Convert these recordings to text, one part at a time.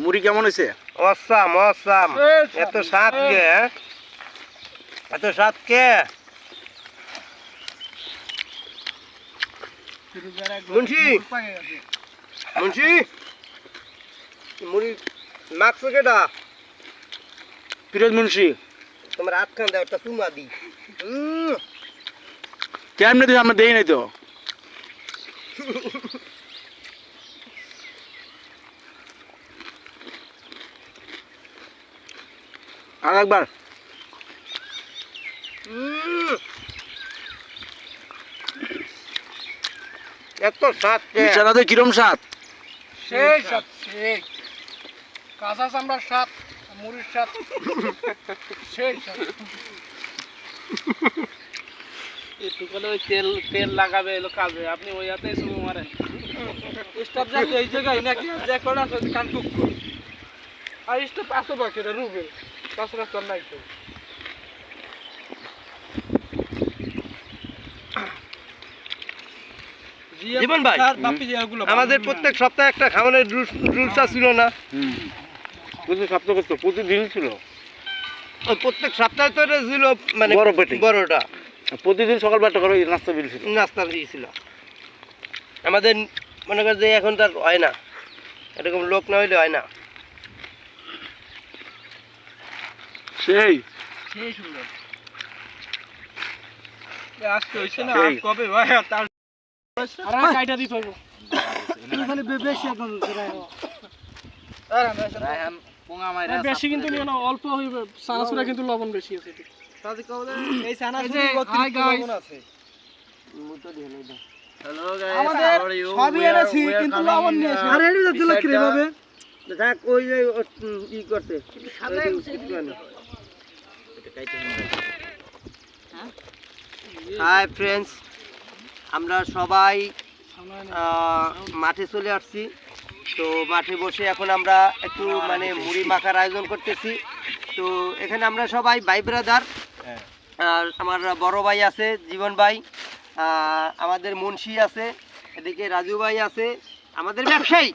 মুড়ি কেমন হয়েছে? Awesome awesome. এত স্বাদ কে? এত স্বাদ কে? মুন্সি মুন্সি মুড়ি মাখছো কেডা? ফিরোজ মুন্সি। তোমার হাত খান দাও, একটা চুমা দি। কেমনে দিস? আমরা দেই নাই তো। আর একবার। এত স্বাদ কে? বিছানাতে কিরম স্বাদ? সেই স্বাদ, সেই কাঁচা চামড়ার স্বাদ, মুড়ির স্বাদ, সেই স্বাদ। একটু করে ওই তেল তেল লাগাবে এলো কাজে, আপনি ওই হাতে সুমো মারেন। স্টাফ যাকে এই জায়গায় নাকি যে করে আছে কান টুক করে। আর স্টাফ আসো বাকি রে রুবে, তাছাড়া তো নাই তো। জীবন ভাই, আমাদের প্রত্যেক সপ্তাহে একটা খাবারের রুলস ছিল না? প্রতি সপ্তাহ করতো, প্রতিদিন ছিল। ওই প্রত্যেক সপ্তাহে তো এটা ছিল, মানে বড় পেটি। বড়টা প্রতিদিন সকালবেলা করে নাস্তা বিল ছিল। নাস্তা দিয়েছিল আমাদের। মনে কর যে এখন তার হয় না, এরকম লোক না হইলে হয় না। সেই সেই সুন্দর আজকে হইছে না, আর কবে ভাই তার আরে কাইটা দিতে হইব। খালি বেশি এখন রায়হান পোঙা মাইরা বেশি কিন্তু নিও না, অল্প হইবে। সানাসুরা কিন্তু লবণ বেশি আছে। তাদি কবলে এই সানাসুরা অতিরিক্ত লবণ আছে। মুতো দিয়ে লই দাও। হ্যালো গাইস, আমাদের সবই এনেছি কিন্তু লবণ নিয়েছি। আরে এর দিল কি রে ভাবে? দেখ ওই যে ই করতে সাজায় এটা কাইতে হবে। হ্যাঁ হাই ফ্রেন্ডস, আমরা সবাই মাঠে চলে আসছি। তো মাঠে বসে এখন আমরা একটু মানে মুড়ি মাখার আয়োজন করতেছি। তো এখানে আমরা সবাই ভাই ব্রাদার। আর আমার বড় ভাই আছে জীবন ভাই, আমাদের মুন্সি আছে, এদিকে রাজু ভাই আছে, আমাদের ব্যবসায়ী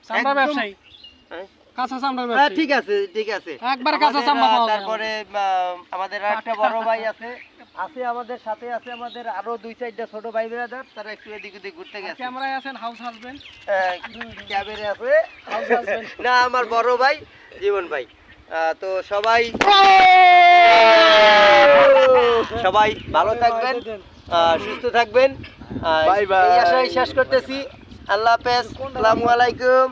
চামড়া ব্যবসায়ী, কাঁচা চামড়া ব্যবসায়ী। ঠিক আছে ঠিক আছে, একবার কাঁচা চামড়া পাওয়া যায়। তারপরে আমাদের আরেকটা বড় ভাই আছে আমাদের সাথে, আছে আমাদের আরো 2-4টা ছোট ভাই ব্রাদার, তারা একটু এদিক ওদিক ঘুরতে গেছে। ক্যামেরায় আছেন হাউস হাজবেন্ড, ক্যামেরা আছে হাউস হাজবেন্ড না, আমার বড় ভাই জীবন ভাই। তো সবাই সবাই ভালো থাকবেন, সুস্থ থাকবেন, এই আশায় শেষ করতেছি। আল্লাহ হাফেজ, আসসালামু আলাইকুম।